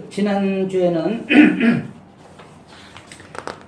지난주에는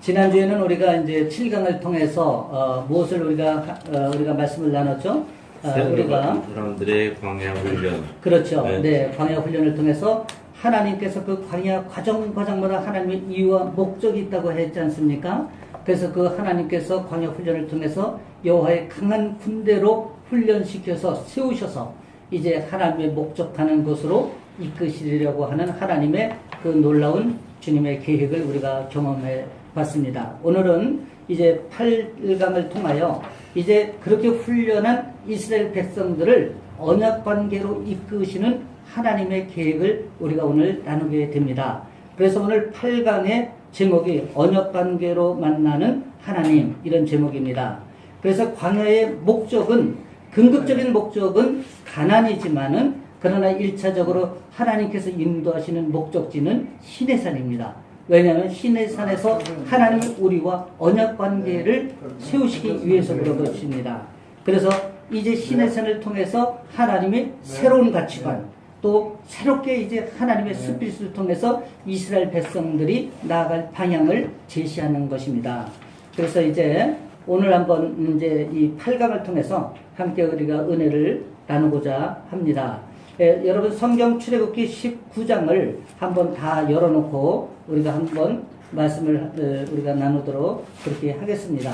지난주에는 우리가 이제 7강을 통해서 무엇을 우리가 말씀을 나눴죠? 우리가 사람들의 광야 훈련. 그렇죠. 네. 네, 광야 훈련을 통해서 하나님께서 그 광야 과정마다 하나님의 이유와 목적이 있다고 했지 않습니까? 그래서 그 하나님께서 광야 훈련을 통해서 여호와의 강한 군대로 훈련시켜서 세우셔서 이제 하나님의 목적하는 곳으로 이끄시려고 하는 하나님의 그 놀라운 주님의 계획을 우리가 경험해 봤습니다. 오늘은 이제 8강을 통하여 이제 그렇게 훈련한 이스라엘 백성들을 언약 관계로 이끄시는 하나님의 계획을 우리가 오늘 나누게 됩니다. 그래서 오늘 8강의 제목이 언약 관계로 만나는 하나님, 이런 제목입니다. 그래서 광야의 목적은, 궁극적인 목적은 가나안이지만은 그러나 1차적으로 하나님께서 인도하시는 목적지는 시내산입니다. 왜냐하면 시내산에서 하나님의 우리와 언약 관계를 세우시기 위해서 그런 것입니다. 그래서 이제 시내산을 통해서 하나님의 새로운 가치관, 또 새롭게 이제 하나님의 스피릿을 통해서 이스라엘 백성들이 나아갈 방향을 제시하는 것입니다. 그래서 이제 오늘 한번 이제 이 8강을 통해서 함께 우리가 은혜를 나누고자 합니다. 여러분 성경 출애굽기 19장을 한번 다 열어놓고 우리가 한번 말씀을 우리가 나누도록 그렇게 하겠습니다.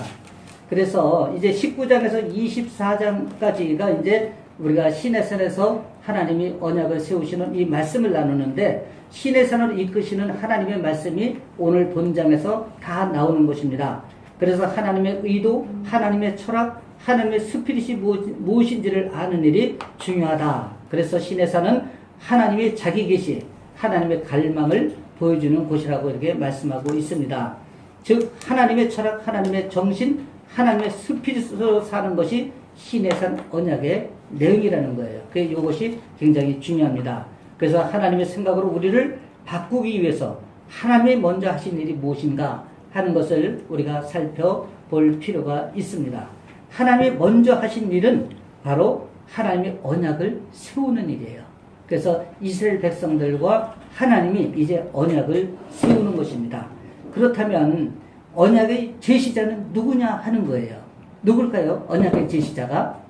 그래서 이제 19장에서 24장까지가 이제 우리가 시내산에서 하나님이 언약을 세우시는 이 말씀을 나누는데, 시내산을 이끄시는 하나님의 말씀이 오늘 본장에서 다 나오는 것입니다. 그래서 하나님의 의도, 하나님의 철학, 하나님의 스피릿이 무엇인지를 아는 일이 중요하다. 그래서 시내산은 하나님의 자기 계시, 하나님의 갈망을 보여주는 곳이라고 이렇게 말씀하고 있습니다. 즉 하나님의 철학, 하나님의 정신, 하나님의 스피릿으로 사는 것이 시내산 언약의 내용이라는 거예요. 이것이 굉장히 중요합니다. 그래서 하나님의 생각으로 우리를 바꾸기 위해서 하나님이 먼저 하신 일이 무엇인가 하는 것을 우리가 살펴볼 필요가 있습니다. 하나님이 먼저 하신 일은 바로 하나님의 언약을 세우는 일이에요. 그래서 이스라엘 백성들과 하나님이 이제 언약을 세우는 것입니다. 그렇다면 언약의 제시자는 누구냐 하는 거예요. 누굴까요? 언약의 제시자가?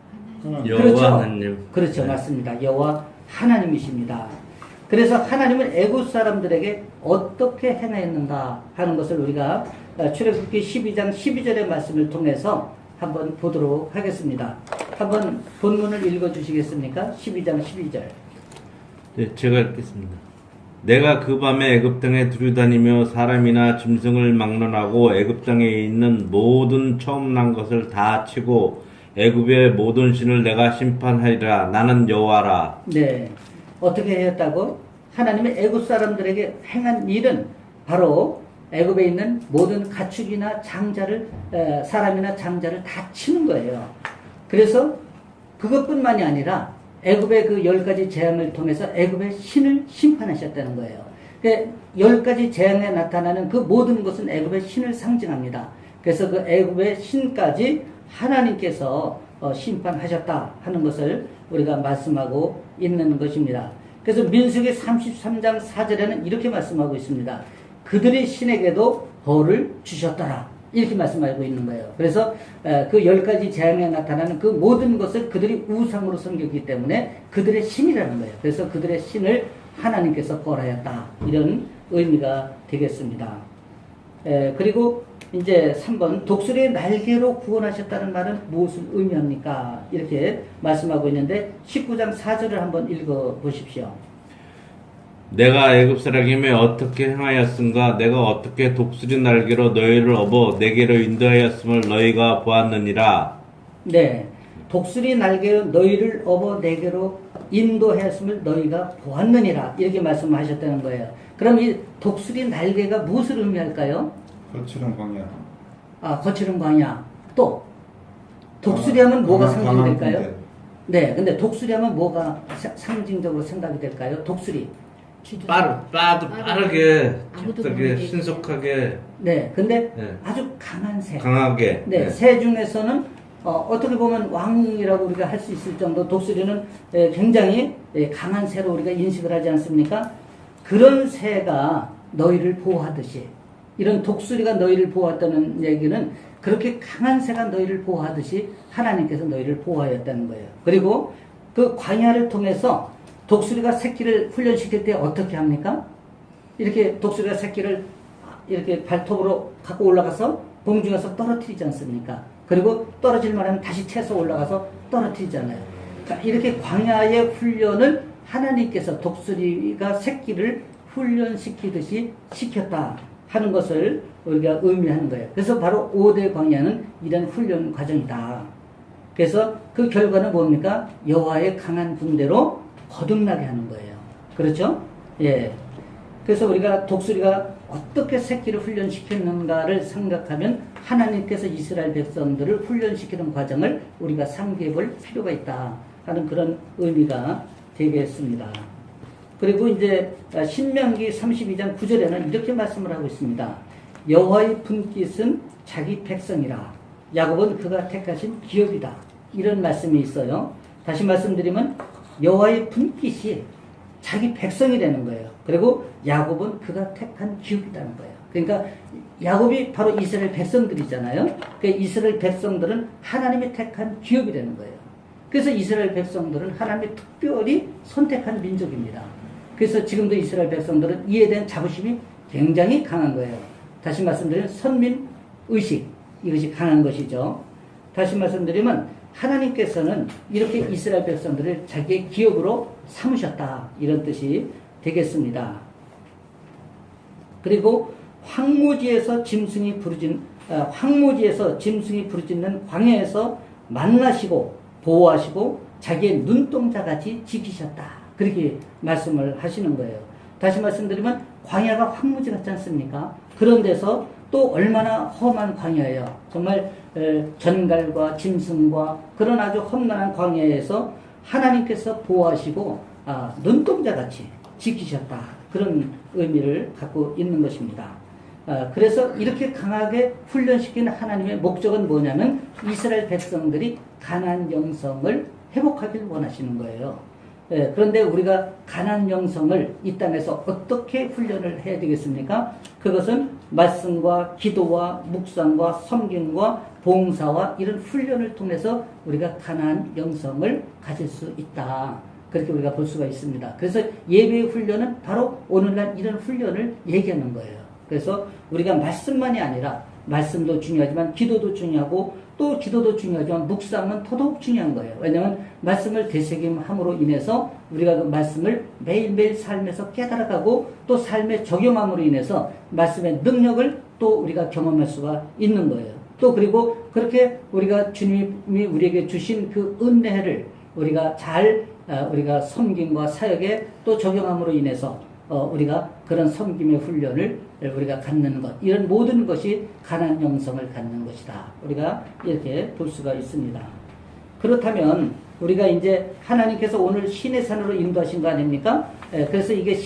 여호와 그렇죠. 하나님. 그렇죠. 네. 맞습니다. 여호와 하나님이십니다. 그래서 하나님은 애굽 사람들에게 어떻게 행하였는가 하는 것을 우리가 출애굽기 12장 12절의 말씀을 통해서 한번 보도록 하겠습니다. 한번 본문을 읽어주시겠습니까? 12장 12절. 네, 제가 읽겠습니다. 내가 그 밤에 애굽 땅에 두루다니며 사람이나 짐승을 막론하고 애굽 땅에 있는 모든 처음 난 것을 다 치고 애굽의 모든 신을 내가 심판하리라. 나는 여호와라. 네. 어떻게 했다고? 하나님의 애굽 사람들에게 행한 일은 바로 애굽에 있는 모든 가축이나 장자를, 사람이나 장자를 다 치는 거예요. 그래서 그것뿐만이 아니라 애굽의 그 10가지 재앙을 통해서 애굽의 신을 심판하셨다는 거예요. 10가지 재앙에 나타나는 그 모든 것은 애굽의 신을 상징합니다. 그래서 그 애굽의 신까지 하나님께서 심판하셨다 하는 것을 우리가 말씀하고 있는 것입니다. 그래서 민수기 33장 4절에는 이렇게 말씀하고 있습니다. 그들의 신에게도 벌을 주셨더라. 이렇게 말씀하고 있는 거예요. 그래서 그 10가지 재앙에 나타나는 그 모든 것을 그들이 우상으로 섬겼기 때문에 그들의 신이라는 거예요. 그래서 그들의 신을 하나님께서 벌하였다. 이런 의미가 되겠습니다. 그리고 이제 3번 독수리의 날개로 구원하셨다는 말은 무엇을 의미합니까? 이렇게 말씀하고 있는데 19장 4절을 한번 읽어보십시오. 내가 애굽 사람에게 어떻게 행하였은가? 내가 어떻게 독수리 날개로 너희를 업어 내게로 인도하였음을 너희가 보았느니라. 네, 독수리 날개로 너희를 업어 내게로 인도하였음을 너희가 보았느니라. 이렇게 말씀하셨다는 거예요. 그럼 이 독수리 날개가 무엇을 의미할까요? 거칠은 광야. 거칠은 광야. 또 독수리 하면 뭐가 상징될까요? 네, 근데 독수리 하면 뭐가 상징적으로 생각이 될까요? 독수리. 빠르게, 아무도 갑자기 모르게. 신속하게, 네, 근데 네. 아주 강한 새. 강하게. 네, 새 중에서는 어떻게 보면 왕이라고 우리가 할 수 있을 정도 독수리는 굉장히 강한 새로 우리가 인식을 하지 않습니까? 그런 새가 너희를 보호하듯이, 이런 독수리가 너희를 보호했다는 얘기는 그렇게 강한 새가 너희를 보호하듯이 하나님께서 너희를 보호하였다는 거예요. 그리고 그 광야를 통해서 독수리가 새끼를 훈련시킬 때 어떻게 합니까? 이렇게 독수리가 새끼를 이렇게 발톱으로 갖고 올라가서 공중에서 떨어뜨리지 않습니까? 그리고 떨어질 만하면 다시 채서 올라가서 떨어뜨리잖아요. 그러니까 이렇게 광야의 훈련을 하나님께서 독수리가 새끼를 훈련시키듯이 시켰다 하는 것을 우리가 의미하는 거예요. 그래서 바로 5대 광야는 이런 훈련 과정이다. 그래서 그 결과는 뭡니까? 여호와의 강한 군대로 거듭나게 하는 거예요. 그렇죠? 예. 그래서 우리가 독수리가 어떻게 새끼를 훈련시켰는가를 생각하면 하나님께서 이스라엘 백성들을 훈련시키는 과정을 우리가 상기해 볼 필요가 있다 하는 그런 의미가 되겠습니다. 그리고 이제 신명기 32장 9절에는 이렇게 말씀을 하고 있습니다. 여호와의 분깃은 자기 백성이라. 야곱은 그가 택하신 기업이다. 이런 말씀이 있어요. 다시 말씀드리면 여호와의 분깃이 자기 백성이 되는 거예요. 그리고 야곱은 그가 택한 기업이라는 거예요. 그러니까 야곱이 바로 이스라엘 백성들이잖아요. 그 이스라엘 백성들은 하나님이 택한 기업이 되는 거예요. 그래서 이스라엘 백성들은 하나님이 특별히 선택한 민족입니다. 그래서 지금도 이스라엘 백성들은 이에 대한 자부심이 굉장히 강한 거예요. 다시 말씀드리면 선민의식, 이것이 강한 것이죠. 다시 말씀드리면 하나님께서는 이렇게 이스라엘 백성들을 자기의 기업으로 삼으셨다, 이런 뜻이 되겠습니다. 그리고 황무지에서 짐승이 부르짖는 광야에서 만나시고 보호하시고 자기의 눈동자같이 지키셨다, 그렇게 말씀을 하시는 거예요. 다시 말씀드리면 광야가 황무지 같지 않습니까? 그런 데서 또 얼마나 험한 광야예요. 정말 전갈과 짐승과 그런 아주 험난한 광야에서 하나님께서 보호하시고 눈동자같이 지키셨다, 그런 의미를 갖고 있는 것입니다. 그래서 이렇게 강하게 훈련시킨 하나님의 목적은 뭐냐면 이스라엘 백성들이 가나안 영성을 회복하길 원하시는 거예요. 그런데 우리가 가나안 영성을 이 땅에서 어떻게 훈련을 해야 되겠습니까? 그것은 말씀과 기도와 묵상과 섬김과 봉사와 이런 훈련을 통해서 우리가 가나안 영성을 가질 수 있다, 그렇게 우리가 볼 수가 있습니다. 그래서 예배의 훈련은 바로 오늘날 이런 훈련을 얘기하는 거예요. 그래서 우리가 말씀만이 아니라 말씀도 중요하지만 기도도 중요하고 또 기도도 중요하지만 묵상은 더더욱 중요한 거예요. 왜냐하면 말씀을 되새김함으로 인해서 우리가 그 말씀을 매일매일 삶에서 깨달아가고 또 삶에 적용함으로 인해서 말씀의 능력을 또 우리가 경험할 수가 있는 거예요. 또 그리고 그렇게 우리가 주님이 우리에게 주신 그 은혜를 우리가 잘 우리가 섬김과 사역에 또 적용함으로 인해서 우리가 그런 섬김의 훈련을 우리가 갖는 것, 이런 모든 것이 가나안 영성을 갖는 것이다, 우리가 이렇게 볼 수가 있습니다. 그렇다면 우리가 이제 하나님께서 오늘 시내산으로 인도하신 거 아닙니까? 그래서 이게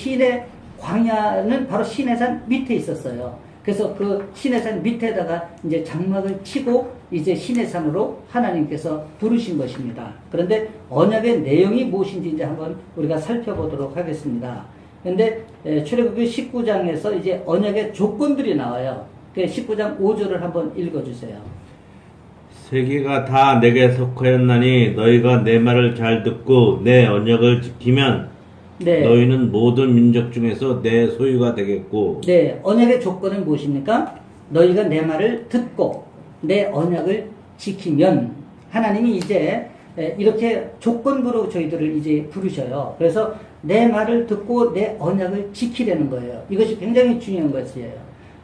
광야는 바로 시내산 밑에 있었어요. 그래서 그 시내산 밑에다가 이제 장막을 치고 이제 시내산으로 하나님께서 부르신 것입니다. 그런데 언약의 내용이 무엇인지 이제 한번 우리가 살펴보도록 하겠습니다. 근데 출애굽기 19장에서 이제 언약의 조건들이 나와요. 그 19장 5절을 한번 읽어주세요. 세계가 다 내게 속하였나니 너희가 내 말을 잘 듣고 내 언약을 지키면 네. 너희는 모든 민족 중에서 내 소유가 되겠고. 네, 언약의 조건은 무엇입니까? 너희가 내 말을 듣고 내 언약을 지키면, 하나님이 이제 이렇게 조건부로 저희들을 이제 부르셔요. 그래서 내 말을 듣고 내 언약을 지키려는 거예요. 이것이 굉장히 중요한 것이에요.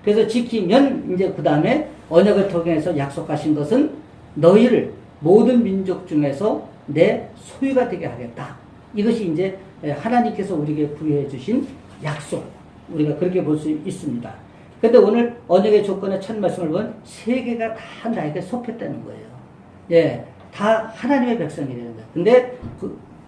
그래서 지키면 이제 그 다음에 언약을 통해서 약속하신 것은 너희를 모든 민족 중에서 내 소유가 되게 하겠다. 이것이 이제 하나님께서 우리에게 부여해 주신 약속, 우리가 그렇게 볼 수 있습니다. 그런데 오늘 언약의 조건의 첫 말씀을 보면 세계가 다 나에게 속했다는 거예요. 예, 다 하나님의 백성이라는 거예요. 근데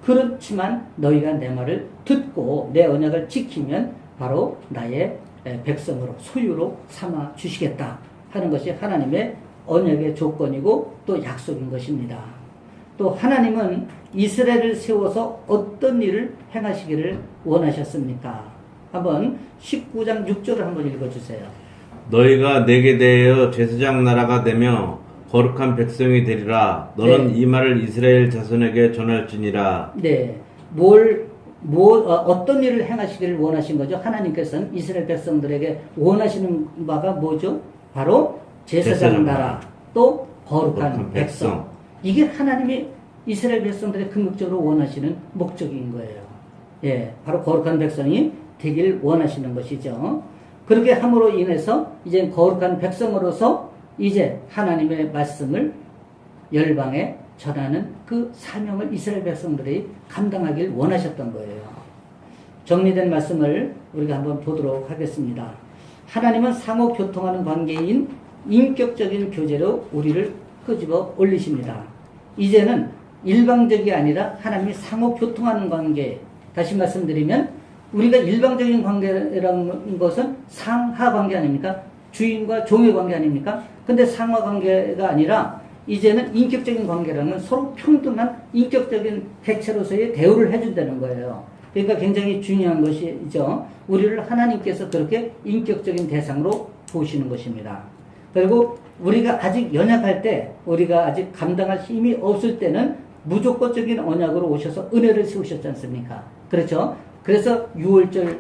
그렇지만 너희가 내 말을 듣고 내 언약을 지키면 바로 나의 백성으로, 소유로 삼아 주시겠다 하는 것이 하나님의 언약의 조건이고 또 약속인 것입니다. 또 하나님은 이스라엘을 세워서 어떤 일을 행하시기를 원하셨습니까? 한번 19장 6절을 한번 읽어주세요. 너희가 내게 대하여 제사장 나라가 되며 거룩한 백성이 되리라. 너는 네. 이 말을 이스라엘 자손에게 전할지니라. 네. 어떤 일을 행하시기를 원하신 거죠? 하나님께서는 이스라엘 백성들에게 원하시는 바가 뭐죠? 바로 제사장 나라, 또 거룩한 백성. 이게 하나님이 이스라엘 백성들의 궁극적으로 원하시는 목적인 거예요. 예, 바로 거룩한 백성이 되길 원하시는 것이죠. 그렇게 함으로 인해서 이제 거룩한 백성으로서 이제 하나님의 말씀을 열방에 전하는 그 사명을 이스라엘 백성들이 감당하길 원하셨던 거예요. 정리된 말씀을 우리가 한번 보도록 하겠습니다. 하나님은 상호 교통하는 관계인 인격적인 교제로 우리를 끄집어 올리십니다. 이제는 일방적이 아니라 하나님이 상호 교통하는 관계, 다시 말씀드리면 우리가 일방적인 관계라는 것은 상하 관계 아닙니까? 주인과 종의 관계 아닙니까? 근데 상하 관계가 아니라 이제는 인격적인 관계라는 서로 평등한 인격적인 객체로서의 대우를 해준다는 거예요. 그러니까 굉장히 중요한 것이죠. 우리를 하나님께서 그렇게 인격적인 대상으로 보시는 것입니다. 그리고 우리가 아직 연약할 때, 우리가 아직 감당할 힘이 없을 때는 무조건적인 언약으로 오셔서 은혜를 세우셨지 않습니까? 그렇죠? 그래서 6월절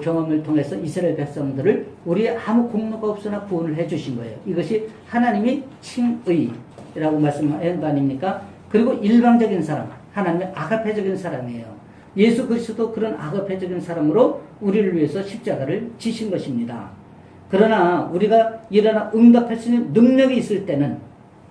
경험을 통해서 이스라엘 백성들을 우리의 아무 공로가 없으나 구원을 해주신 거예요. 이것이 하나님이 칭의라고 말씀한 거 아닙니까? 그리고 일방적인 사람, 하나님의 아가페적인 사람이에요. 예수 그리스도 그런 아가페적인 사람으로 우리를 위해서 십자가를 지신 것입니다. 그러나 우리가 일어나 응답할 수 있는 능력이 있을 때는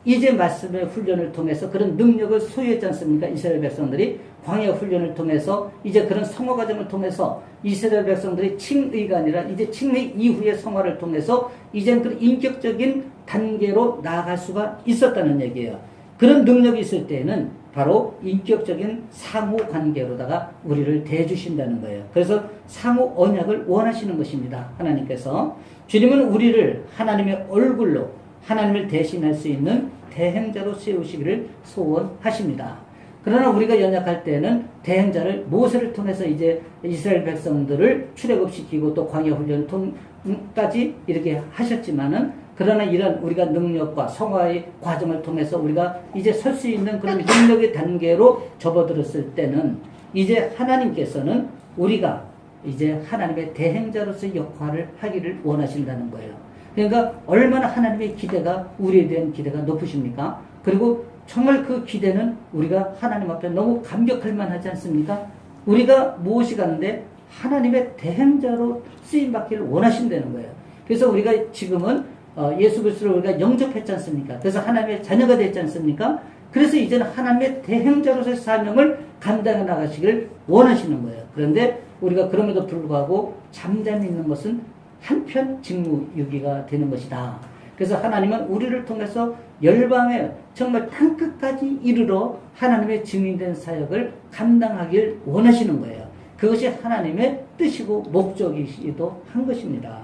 이제 말씀의 훈련을 통해서 그런 능력을 소유했지 않습니까? 이스라엘 백성들이 광야 훈련을 통해서 이제 그런 성화 과정을 통해서 이스라엘 백성들이 칭의가 아니라 이제 칭의 이후의 성화를 통해서 이젠 그 인격적인 단계로 나아갈 수가 있었다는 얘기예요. 그런 능력이 있을 때에는 바로 인격적인 상호 관계로다가 우리를 대해주신다는 거예요. 그래서 상호 언약을 원하시는 것입니다. 하나님께서. 주님은 우리를 하나님의 얼굴로 하나님을 대신할 수 있는 대행자로 세우시기를 소원하십니다. 그러나 우리가 연약할 때는 대행자를 모세를 통해서 이제 이스라엘 백성들을 출애굽시키고 또 광야 훈련까지 이렇게 하셨지만은 그러나 이런 우리가 능력과 성화의 과정을 통해서 우리가 이제 설 수 있는 그런 능력의 단계로 접어들었을 때는 이제 하나님께서는 우리가 이제 하나님의 대행자로서의 역할을 하기를 원하신다는 거예요. 그러니까 얼마나 하나님의 기대가 우리에 대한 기대가 높으십니까? 그리고 정말 그 기대는 우리가 하나님 앞에 너무 감격할 만하지 않습니까? 우리가 무엇이 가는데 하나님의 대행자로 쓰임받기를 원하신다는 거예요. 그래서 우리가 지금은 예수 그리스도를 우리가 영접했지 않습니까? 그래서 하나님의 자녀가 됐지 않습니까? 그래서 이제는 하나님의 대행자로서의 사명을 감당해 나가시기를 원하시는 거예요. 그런데 우리가 그럼에도 불구하고 잠잠히 있는 것은 한편 직무유기가 되는 것이다. 그래서 하나님은 우리를 통해서 열방에 정말 땅끝까지 이르러 하나님의 증인된 사역을 감당하길 원하시는 거예요. 그것이 하나님의 뜻이고 목적이기도 한 것입니다.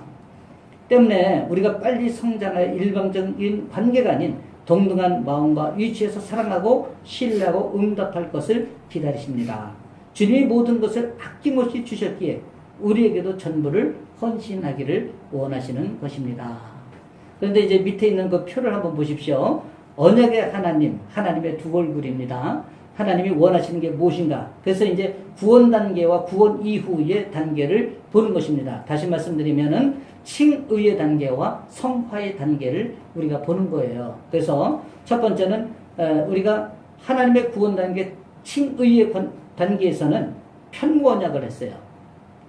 때문에 우리가 빨리 성장할 일방적인 관계가 아닌 동등한 마음과 위치에서 사랑하고 신뢰하고 응답할 것을 기다리십니다. 주님이 모든 것을 아낌없이 주셨기에 우리에게도 전부를 헌신하기를 원하시는 것입니다. 그런데 이제 밑에 있는 그 표를 한번 보십시오. 언약의 하나님, 하나님의 두 얼굴입니다. 하나님이 원하시는 게 무엇인가? 그래서 이제 구원 단계와 구원 이후의 단계를 보는 것입니다. 다시 말씀드리면은 칭의의 단계와 성화의 단계를 우리가 보는 거예요. 그래서 첫 번째는 우리가 하나님의 구원 단계 칭의의 단계에서는 편구 언약을 했어요.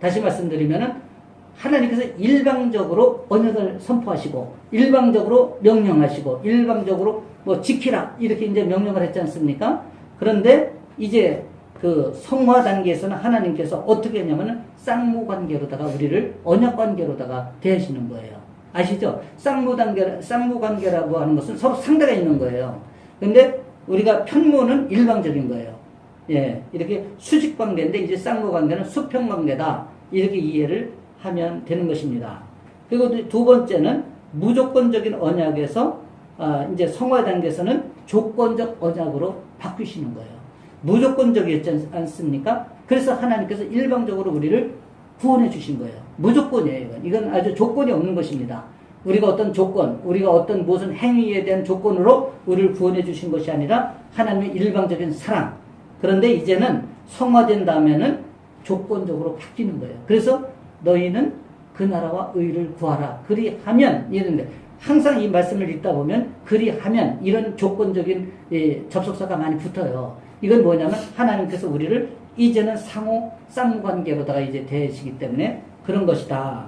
다시 말씀드리면은 하나님께서 일방적으로 언약을 선포하시고 일방적으로 명령하시고 일방적으로 뭐 지키라 이렇게 이제 명령을 했지 않습니까? 그런데 이제 그 성화 단계에서는 하나님께서 어떻게 했냐면은 쌍무 관계로다가 우리를 언약 관계로다가 대하시는 거예요. 아시죠? 쌍무 관계라고 하는 것은 서로 상대가 있는 거예요. 근데 우리가 편무는 일방적인 거예요. 예, 이렇게 수직 관계인데 이제 쌍무 관계는 수평 관계다. 이렇게 이해를 하면 되는 것입니다. 그리고 두 번째는 무조건적인 언약에서 이제 성화 단계에서는 조건적 언약으로 바뀌시는 거예요. 무조건적이었지 않습니까? 그래서 하나님께서 일방적으로 우리를 구원해 주신 거예요. 무조건이에요. 이건 아주 조건이 없는 것입니다. 우리가 어떤 조건, 우리가 어떤 무슨 행위에 대한 조건으로 우리를 구원해 주신 것이 아니라 하나님의 일방적인 사랑. 그런데 이제는 성화된 다음에는 조건적으로 바뀌는 거예요. 그래서 너희는 그 나라와 의를 구하라. 그리하면 이런데 항상 이 말씀을 읽다 보면 그리하면 이런 조건적인 접속사가 많이 붙어요. 이건 뭐냐면 하나님께서 우리를 이제는 상호 쌍관계로다가 이제 대시기 때문에 그런 것이다.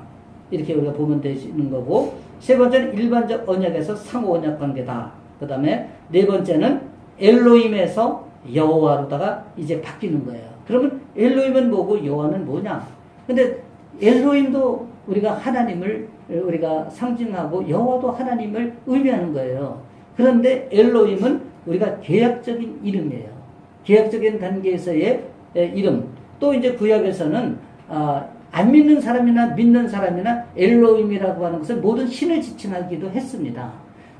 이렇게 우리가 보면 되는 거고, 세 번째는 일반적 언약에서 상호 언약 관계다. 그 다음에 네 번째는 엘로힘에서 여호와로다가 이제 바뀌는 거예요. 그러면 엘로힘은 뭐고 여호와는 뭐냐? 근데 엘로힘도 우리가 하나님을 우리가 상징하고 여호와도 하나님을 의미하는 거예요. 그런데 엘로힘은 우리가 계약적인 이름이에요. 계약적인 관계에서의 이름. 또 이제 구약에서는 안 믿는 사람이나 믿는 사람이나 엘로힘이라고 하는 것을 모든 신을 지칭하기도 했습니다.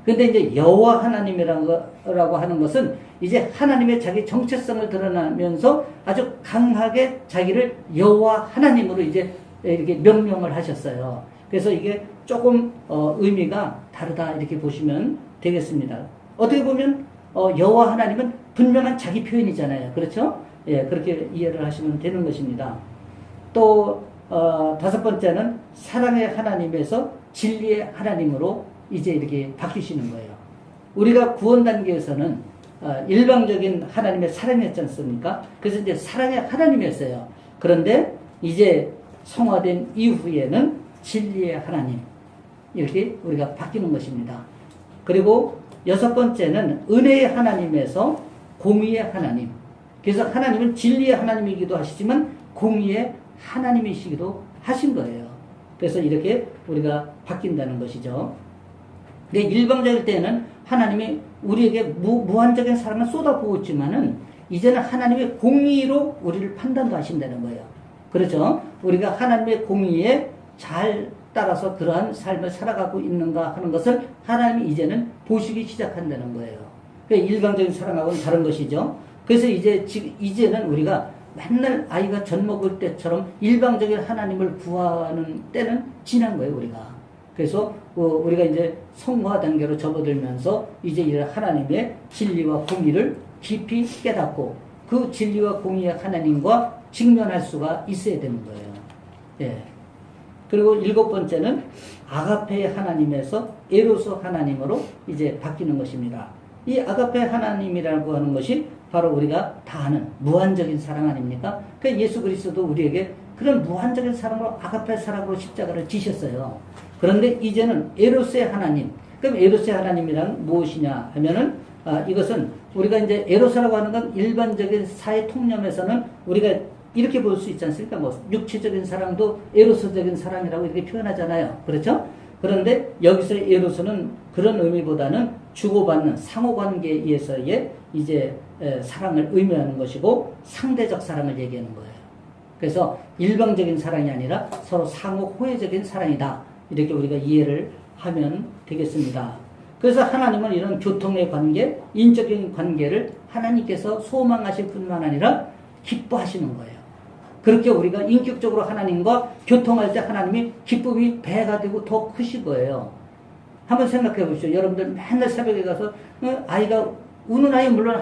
근데 이제 여호와 하나님이라고 하는 것은 이제 하나님의 자기 정체성을 드러나면서 아주 강하게 자기를 여호와 하나님으로 이제 이렇게 명명을 하셨어요. 그래서 이게 조금 의미가 다르다 이렇게 보시면 되겠습니다. 어떻게 보면 여호와 하나님은 분명한 자기 표현이잖아요. 그렇죠? 예, 그렇게 이해를 하시면 되는 것입니다. 또 다섯 번째는 사랑의 하나님에서 진리의 하나님으로 이제 이렇게 바뀌시는 거예요. 우리가 구원 단계에서는 일방적인 하나님의 사랑이었지 않습니까? 그래서 이제 사랑의 하나님이었어요. 그런데 이제 성화된 이후에는 진리의 하나님 이렇게 우리가 바뀌는 것입니다. 그리고 여섯 번째는 은혜의 하나님에서 공의의 하나님. 그래서 하나님은 진리의 하나님이기도 하시지만 공의의 하나님이시기도 하신 거예요. 그래서 이렇게 우리가 바뀐다는 것이죠. 근데 일방적일 때는 하나님이 우리에게 무한적인 사랑을 쏟아부었지만은 이제는 하나님의 공의로 우리를 판단도 하신다는 거예요. 그렇죠? 우리가 하나님의 공의에 잘 따라서 그러한 삶을 살아가고 있는가 하는 것을 하나님이 이제는 보시기 시작한다는 거예요. 그러니까 일방적인 사랑하고는 다른 것이죠. 그래서 이제는 우리가 맨날 아이가 젖 먹을 때처럼 일방적인 하나님을 구하는 때는 지난 거예요, 우리가. 그래서 우리가 이제 성화 단계로 접어들면서 이제 이런 하나님의 진리와 공의를 깊이 깨닫고 그 진리와 공의의 하나님과 직면할 수가 있어야 되는 거예요. 예. 그리고 일곱 번째는 아가페의 하나님에서 에로스 하나님으로 이제 바뀌는 것입니다. 이 아가페 하나님이라고 하는 것이 바로 우리가 다 아는 무한적인 사랑 아닙니까? 그 예수 그리스도도 우리에게 그런 무한적인 사랑으로 아가페 사랑으로 십자가를 지셨어요. 그런데 이제는 에로스의 하나님. 그럼 에로스의 하나님이란 무엇이냐 하면은 이것은 우리가 이제 에로스라고 하는 건 일반적인 사회 통념에서는 우리가 이렇게 볼 수 있지 않습니까? 뭐 육체적인 사랑도 에로스적인 사랑이라고 이렇게 표현하잖아요. 그렇죠? 그런데 여기서의 에로스는 그런 의미보다는 주고받는 상호관계에서의 이제 사랑을 의미하는 것이고 상대적 사랑을 얘기하는 거예요. 그래서 일방적인 사랑이 아니라 서로 상호 호혜적인 사랑이다. 이렇게 우리가 이해를 하면 되겠습니다. 그래서 하나님은 이런 교통의 관계, 인적인 관계를 하나님께서 소망하실 뿐만 아니라 기뻐하시는 거예요. 그렇게 우리가 인격적으로 하나님과 교통할 때 하나님이 기쁨이 배가 되고 더 크신 거예요. 한번 생각해 보십시오. 여러분들 맨날 새벽에 가서 아이가 우는 아이 물론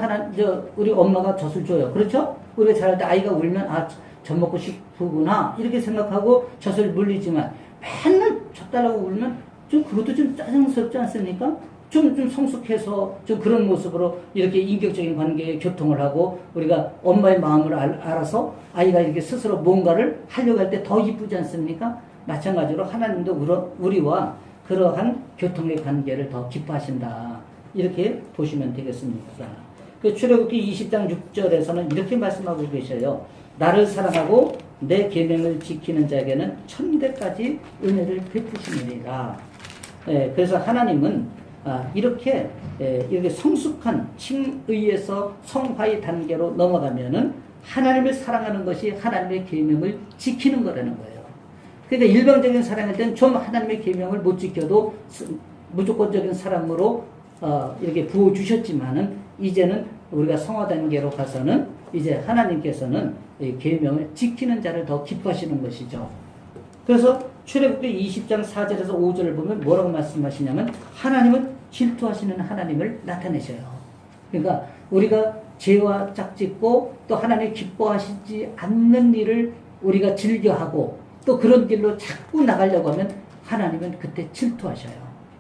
우리 엄마가 젖을 줘요. 그렇죠? 우리가 자랄 때 아이가 울면 젖 먹고 싶구나 이렇게 생각하고 젖을 물리지만 맨날 젖 달라고 울면 좀 그것도 좀 짜증스럽지 않습니까? 좀 성숙해서 좀 그런 모습으로 이렇게 인격적인 관계에 교통을 하고 우리가 엄마의 마음을 알아서 아이가 이렇게 스스로 뭔가를 하려고 할 때 더 이쁘지 않습니까? 마찬가지로 하나님도 우리와 그러한 교통의 관계를 더 기뻐하신다. 이렇게 보시면 되겠습니다. 그 출애굽기 20장 6절에서는 이렇게 말씀하고 계셔요. 나를 사랑하고 내 계명을 지키는 자에게는 천대까지 은혜를 베푸시느니라. 그래서 하나님은 이렇게 성숙한 칭의에서 성화의 단계로 넘어가면은 하나님을 사랑하는 것이 하나님의 계명을 지키는 거라는 거예요. 그러니까 일방적인 사랑할 때는 좀 하나님의 계명을 못 지켜도 무조건적인 사랑으로 이렇게 부어주셨지만은 이제는 우리가 성화 단계로 가서는 이제 하나님께서는 이 계명을 지키는 자를 더 기뻐하시는 것이죠. 그래서 출애굽기 20장 4절에서 5절을 보면 뭐라고 말씀하시냐면 하나님은 질투하시는 하나님을 나타내셔요. 그러니까 우리가 죄와 짝짓고 또 하나님 기뻐하시지 않는 일을 우리가 즐겨하고 또 그런 길로 자꾸 나가려고 하면 하나님은 그때 질투하셔요.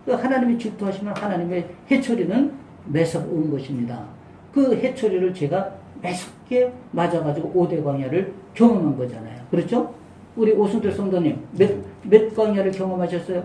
하나님이 질투하시면 하나님의 해초리는 매섭은 것입니다. 그 해초리를 제가 매섭게 맞아가지고 5대 광야를 경험한 거잖아요. 그렇죠? 우리 오순태 성도님 몇 광야를 경험하셨어요?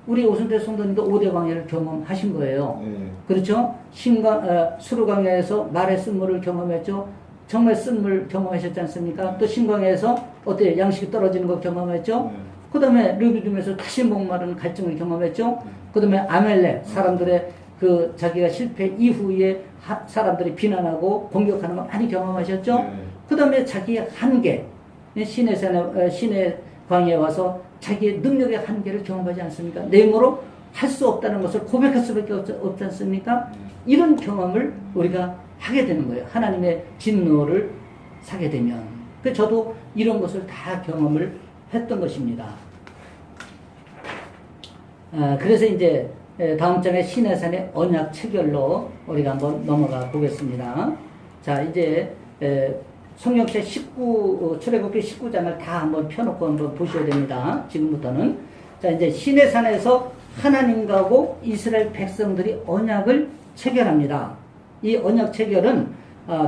우리 오순태 성도님도 5대 광야를 경험하신 거예요. 그렇죠? 수르광야에서 말의 쓴물을 경험했죠. 정말 쓴물 경험하셨지 않습니까? 또 신광야에서 어때요? 양식이 떨어지는 거 경험했죠. 그 다음에 르비딤에서 다시 목마른 갈증을 경험했죠. 그 다음에 아멜렉 사람들의 그 자기가 실패 이후에 사람들이 비난하고 공격하는 거 많이 경험하셨죠. 그 다음에 자기의 한계 신의 광야에 와서 자기의 능력의 한계를 경험하지 않습니까? 내 힘으로 할 수 없다는 것을 고백할 수밖에 없지 않습니까? 이런 경험을 우리가 하게 되는 거예요. 하나님의 진노를 사게 되면. 저도 이런 것을 다 경험을 했던 것입니다. 그래서 이제 다음 장에 시내산의 언약 체결로 우리가 한번 넘어가 보겠습니다. 자, 이제 성경책 출애굽기 19장을 다 한번 펴놓고 한번 보셔야 됩니다. 지금부터는. 자, 이제 시내산에서 하나님과고 이스라엘 백성들이 언약을 체결합니다. 이 언약 체결은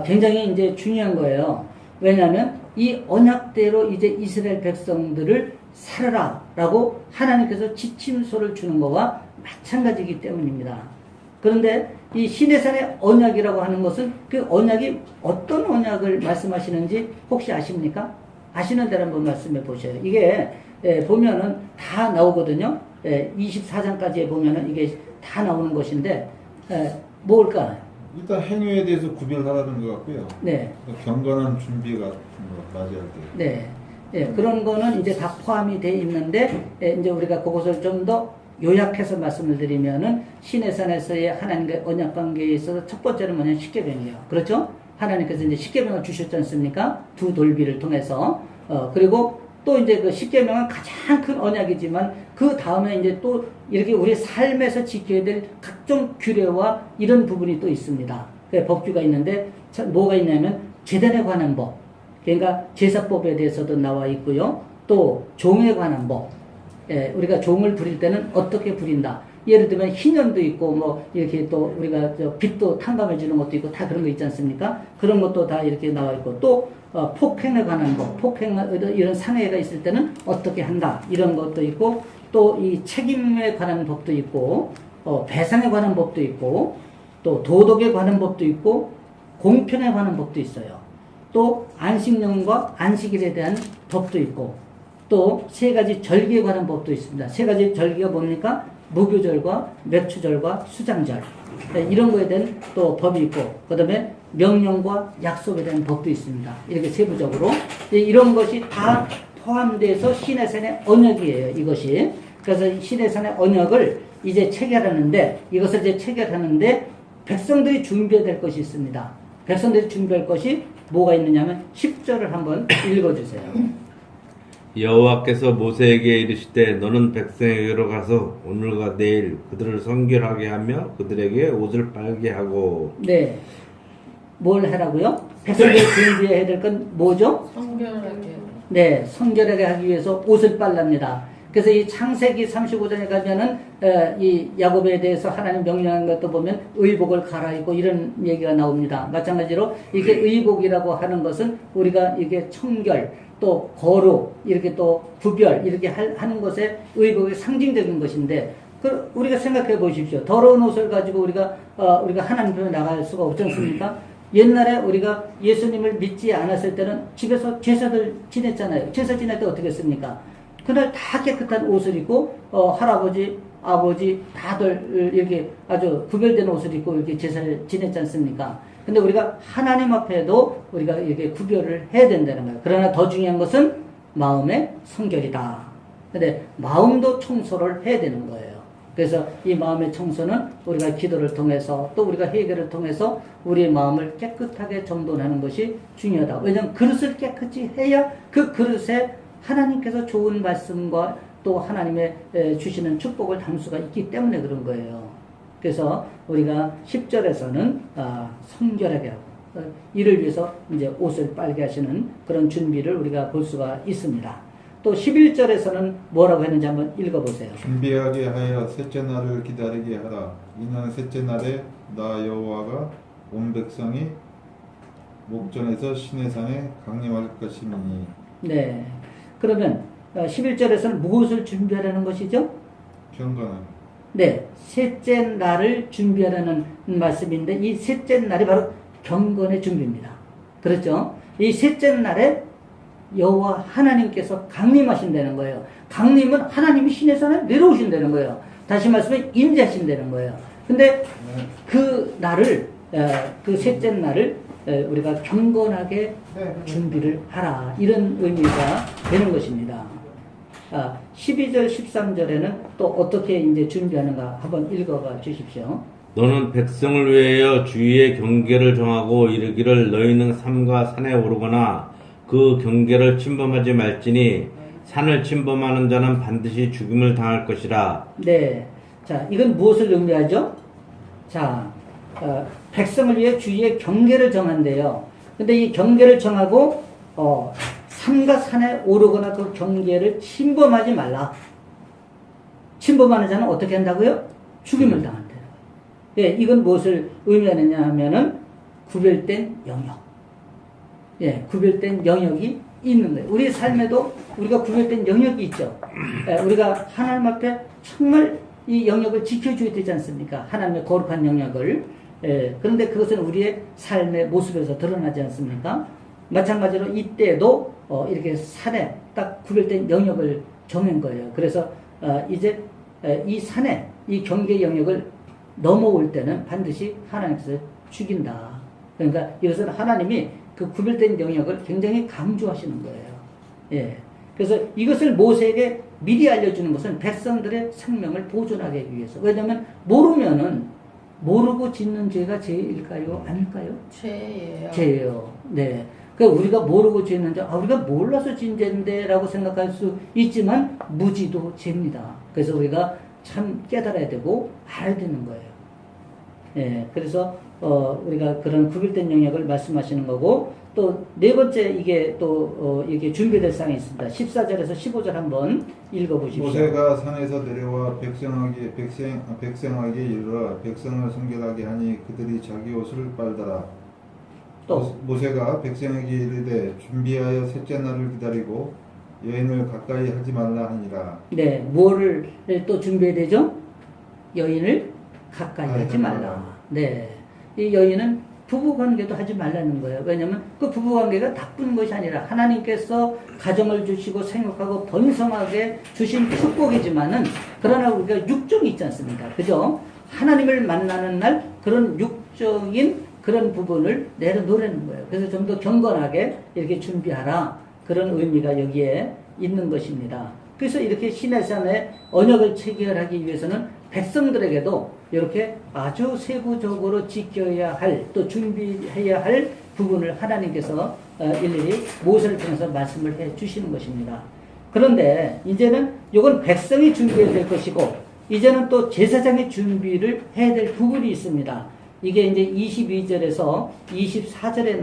굉장히 이제 중요한 거예요. 왜냐하면 이 언약대로 이제 이스라엘 백성들을 살아라라고 하나님께서 지침서를 주는 것과 마찬가지이기 때문입니다. 그런데 이 시내산의 언약이라고 하는 것은 그 언약이 어떤 언약을 말씀하시는지 혹시 아십니까? 아시는 대로 한번 말씀해 보셔요. 이게 보면은 다 나오거든요. 24장까지 보면은 이게 다 나오는 것인데 뭘까? 일단 행위에 대해서 구별하라는 것 같고요. 네. 경건한 준비 같은 거 맞이할 때. 네. 네. 그런 거는 이제 다 포함이 돼 있는데 이제 우리가 그것을 좀 더 요약해서 말씀을 드리면은 시내산에서의 하나님과의 언약 관계에 있어서 첫 번째는 뭐냐면 십계명이에요. 그렇죠? 하나님께서 이제 십계명을 주셨지 않습니까? 두 돌비를 통해서. 그리고 또 이제 그 십계명은 가장 큰 언약이지만 그 다음에 이제 또 이렇게 우리 삶에서 지켜야 될 각종 규례와 이런 부분이 또 있습니다. 법규가 있는데 뭐가 있냐면 제단에 관한 법. 그러니까 제사법에 대해서도 나와 있고요. 또 종에 관한 법. 우리가 종을 부릴 때는 어떻게 부린다. 예를 들면 희년도 있고 뭐 이렇게 또 우리가 빚도 탕감해 주는 것도 있고 다 그런 거 있지 않습니까? 그런 것도 다 이렇게 나와 있고 또 폭행에 관한 법, 폭행 이런 상해가 있을 때는 어떻게 한다 이런 것도 있고 또 이 책임에 관한 법도 있고 배상에 관한 법도 있고 또 도덕에 관한 법도 있고 공평에 관한 법도 있어요. 또 안식년과 안식일에 대한 법도 있고 또 세 가지 절기에 관한 법도 있습니다. 세 가지 절기가 뭡니까? 무교절과 맥추절과 수장절 이런 거에 대한 또 법이 있고 그 다음에 명령과 약속에 대한 법도 있습니다. 이렇게 세부적으로 이런 것이 다 포함돼서 시내산의 언약이에요. 이것이 그래서 시내산의 언약을 이제 체결하는데 이것을 이제 체결하는데 백성들이 준비해야 될 것이 있습니다. 백성들이 준비할 것이 뭐가 있느냐면 10절을 한번 읽어주세요. 여호와께서 모세에게 이르시되 너는 백성에게로 가서 오늘과 내일 그들을 성결하게 하며 그들에게 옷을 빨게 하고. 네. 뭘 하라고요? 백성들이 준비해야 될 건 뭐죠? 성결하게. 네, 성결하게 하기 위해서 옷을 빨랍니다. 그래서 이 창세기 35장에 가면은 이 야곱에 대해서 하나님 명령한 것도 보면 의복을 갈아입고 이런 얘기가 나옵니다. 마찬가지로 이게 의복이라고 하는 것은 우리가 이게 청결 또 거룩 이렇게 또 구별 이렇게 하는 것에 의복이 상징적인 것인데 우리가 생각해 보십시오. 더러운 옷을 가지고 우리가 하나님 앞에 나갈 수가 없지 않습니까? 옛날에 우리가 예수님을 믿지 않았을 때는 집에서 제사를 지냈잖아요. 제사 지낼 때 어떻게 했습니까? 그날 다 깨끗한 옷을 입고 할아버지, 아버지 다들 이렇게 아주 구별된 옷을 입고 이렇게 제사를 지냈지 않습니까? 근데 우리가 하나님 앞에도 우리가 이렇게 구별을 해야 된다는 거예요. 그러나 더 중요한 것은 마음의 성결이다. 근데 마음도 청소를 해야 되는 거예요. 그래서 이 마음의 청소는 우리가 기도를 통해서 또 우리가 회개를 통해서 우리의 마음을 깨끗하게 정돈하는 것이 중요하다. 왜냐하면 그릇을 깨끗이 해야 그 그릇에 하나님께서 좋은 말씀과 또 하나님의 주시는 축복을 담을 수가 있기 때문에 그런 거예요. 그래서 우리가 10절에서는 성결하게 하고 이를 위해서 이제 옷을 빨게 하시는 그런 준비를 우리가 볼 수가 있습니다. 또 11절에서는 뭐라고 했는지 한번 읽어보세요. 준비하게 하여 셋째 날을 기다리게 하라. 이는 셋째 날에 나 여호와가 온 백성이 목전에서 시내산에 강림할 것이니. 네. 그러면 11절에서는 무엇을 준비하라는 것이죠? 경건은 네. 셋째 날을 준비하라는 말씀인데 이 셋째 날이 바로 경건의 준비입니다. 그렇죠? 이 셋째 날에 여호와 하나님께서 강림하신다는 거예요. 강림은 하나님이 시내산에 내려오신다는 거예요. 다시 말씀해 임재하신다는 거예요. 근데 그 날을 그 셋째 날을 우리가 경건하게 준비를 하라 이런 의미가 되는 것입니다. 12절 13절에는 또 어떻게 이제 준비하는가 한번 읽어봐 주십시오. 너는 백성을 위하여 주위의 경계를 정하고 이르기를 너희는 산과 산에 오르거나 그 경계를 침범하지 말지니 산을 침범하는 자는 반드시 죽임을 당할 것이라. 네. 자, 이건 무엇을 의미하죠? 자, 백성을 위해 주위의 경계를 정한대요. 근데 이 경계를 정하고, 산과 산에 오르거나 그 경계를 침범하지 말라. 침범하는 자는 어떻게 한다고요? 죽임을 당한대요. 예, 이건 무엇을 의미하느냐 하면은 구별된 영역. 예, 구별된 영역이 있는 거예요. 우리 삶에도 우리가 구별된 영역이 있죠. 예, 우리가 하나님 앞에 정말 이 영역을 지켜줘야 되지 않습니까? 하나님의 거룩한 영역을. 예, 그런데 그것은 우리의 삶의 모습에서 드러나지 않습니까? 마찬가지로 이때도 이렇게 산에 딱 구별된 영역을 정한 거예요. 그래서 이제 이 산에 이 경계 영역을 넘어올 때는 반드시 하나님께서 죽인다. 그러니까 이것은 하나님이 그 구별된 영역을 굉장히 강조하시는 거예요. 예. 그래서 이것을 모세에게 미리 알려주는 것은 백성들의 생명을 보존하기 위해서. 왜냐하면 모르고 짓는 죄가 죄일까요? 아닐까요? 죄예요. 죄예요. 네. 그러니까 우리가 모르고 짓는 죄, 우리가 몰라서 짓는 죄인데라고 생각할 수 있지만 무지도 죄입니다. 그래서 우리가 참 깨달아야 되고 알아야 되는 거예요. 예. 그래서 우리가 그런 구별된 영역을 말씀하시는 거고, 또 네 번째 이게 또 이게 준비될 사항이 있습니다. 14절에서 15절 한번 읽어보십시오. 모세가 산에서 내려와 백성에게 이르러 백성을 성결하게 하니 그들이 자기 옷을 빨더라. 또 모세가 백성에게 이르되 준비하여 셋째 날을 기다리고 여인을 가까이 하지 말라 하니라. 네, 뭐를 또 준비해야 되죠? 여인을 가까이 하지 말라. 네, 이 여인은 부부관계도 하지 말라는 거예요. 왜냐하면 그 부부관계가 나쁜 것이 아니라 하나님께서 가정을 주시고 생육하고 번성하게 주신 축복이지만은, 그러나 우리가 육정이 있지 않습니까? 그죠? 하나님을 만나는 날 그런 육적인 그런 부분을 내려놓으라는 거예요. 그래서 좀 더 경건하게 이렇게 준비하라. 그런 의미가 여기에 있는 것입니다. 그래서 이렇게 시내산의 언약을 체결하기 위해서는 백성들에게도 이렇게 아주 세부적으로 지켜야 할, 또 준비해야 할 부분을 하나님께서 일일이 모세를 통해서 말씀을 해 주시는 것입니다. 그런데 이제는 이건 백성이 준비해야 될 것이고, 이제는 또 제사장의 준비를 해야 될 부분이 있습니다. 이게 이제 22절에서 24절에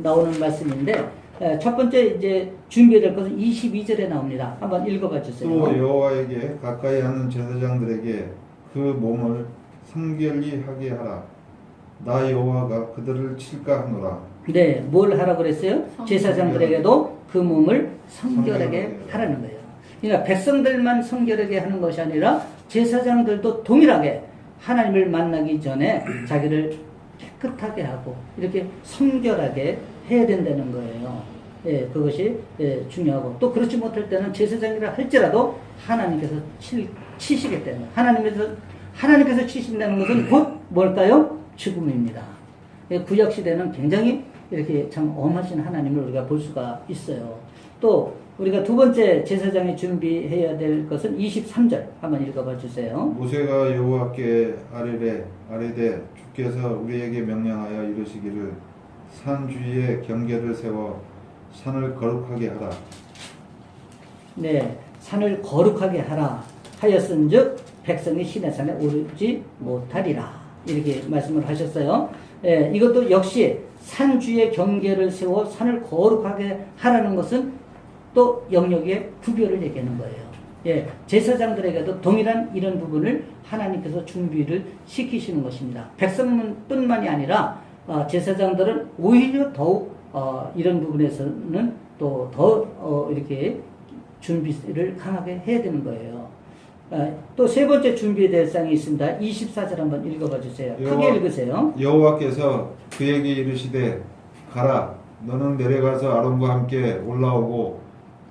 나오는 말씀인데, 첫 번째 이제 준비해야 될 것은 22절에 나옵니다. 한번 읽어봐 주세요. 또 여호와에게 가까이 하는 제사장들에게 그 몸을 성결히 하게 하라. 나 여호와가 그들을 칠까 하노라. 네, 뭘 하라고 그랬어요? 제사장들에게도 그 몸을 성결하게 하라는 거예요. 그러니까 백성들만 성결하게 하는 것이 아니라 제사장들도 동일하게 하나님을 만나기 전에 자기를 깨끗하게 하고 이렇게 성결하게 해야 된다는 거예요. 예, 그것이 중요하고, 또 그렇지 못할 때는 제사장이라 할지라도 하나님께서 치시겠다는, 하나님께서 치신다는 것은 곧 뭘까요? 죽음입니다. 구약 시대는 굉장히 이렇게 참 엄하신 하나님을 우리가 볼 수가 있어요. 또 우리가 두 번째 제사장이 준비해야 될 것은 23절 한번 읽어봐 주세요. 모세가 여호와께 아뢰되 주께서 우리에게 명령하여 이르시기를 산 주위에 경계를 세워 산을 거룩하게 하라. 네, 산을 거룩하게 하라 하였은즉 백성이 시내산에 오르지 못하리라 이렇게 말씀을 하셨어요. 예, 이것도 역시 산 주위에 경계를 세워 산을 거룩하게 하라는 것은 또 영역의 구별을 얘기하는 거예요. 예, 제사장들에게도 동일한 이런 부분을 하나님께서 준비를 시키시는 것입니다. 백성뿐만이 아니라 제사장들은 오히려 더욱 이런 부분에서는 또 더 이렇게 준비를 강하게 해야 되는 거예요. 또 세 번째 준비의 대상이 있습니다. 24절 한번 읽어봐 주세요. 크게 읽으세요. 여호와께서 그에게 이르시되 가라 너는 내려가서 아론과 함께 올라오고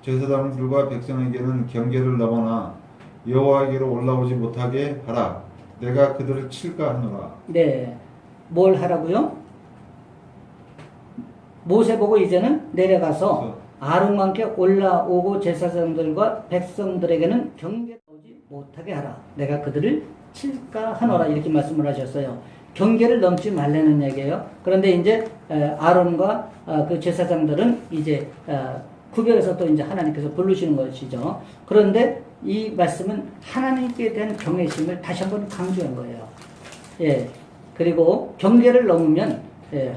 제사장들과 백성에게는 경계를 넘어나 여호와에게로 올라오지 못하게 하라. 내가 그들을 칠까 하노라. 네, 뭘 하라고요? 모세 보고 이제는 내려가서 아론과 함께 올라오고 제사장들과 백성들에게는 경계를 오지 못하게 하라. 내가 그들을 칠까 하노라 이렇게 말씀을 하셨어요. 경계를 넘지 말라는 얘기예요. 그런데 이제 아론과 그 제사장들은 이제 구별해서 또 이제 하나님께서 부르시는 것이죠. 그런데 이 말씀은 하나님께 대한 경외심을 다시 한번 강조한 거예요. 예. 그리고 경계를 넘으면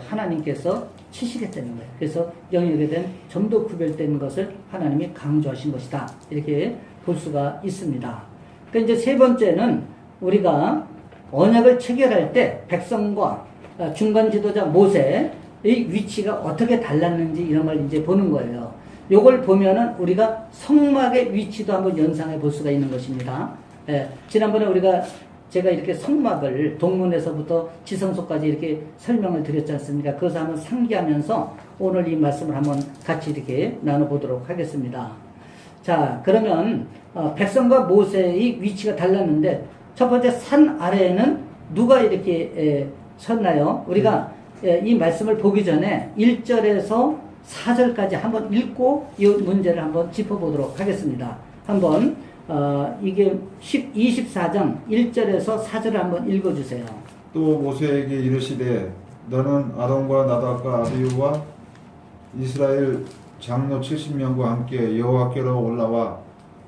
하나님께서 치시겠다는 거예요. 그래서 영역에 대한 점도 구별되는 것을 하나님이 강조하신 것이다. 이렇게 볼 수가 있습니다. 그러니까 이제 세 번째는 우리가 언약을 체결할 때 백성과 중간 지도자 모세의 위치가 어떻게 달랐는지 이런 걸 이제 보는 거예요. 요걸 보면은 우리가 성막의 위치도 한번 연상해 볼 수가 있는 것입니다. 예, 지난번에 제가 이렇게 성막을 동문에서부터 지성소까지 이렇게 설명을 드렸지 않습니까? 그것을 한번 상기하면서 오늘 이 말씀을 한번 같이 이렇게 나눠보도록 하겠습니다. 자, 그러면 백성과 모세의 위치가 달랐는데 첫 번째 산 아래에는 누가 이렇게 섰나요? 우리가 이 말씀을 보기 전에 1절에서 4절까지 한번 읽고 이 문제를 한번 짚어보도록 하겠습니다. 한번 이게 24장 1절에서 4절을 한번 읽어주세요. 또 모세에게 이르시되 너는 아론과 나답과 아비후와 이스라엘 장로 70명과 함께 여호와께로 올라와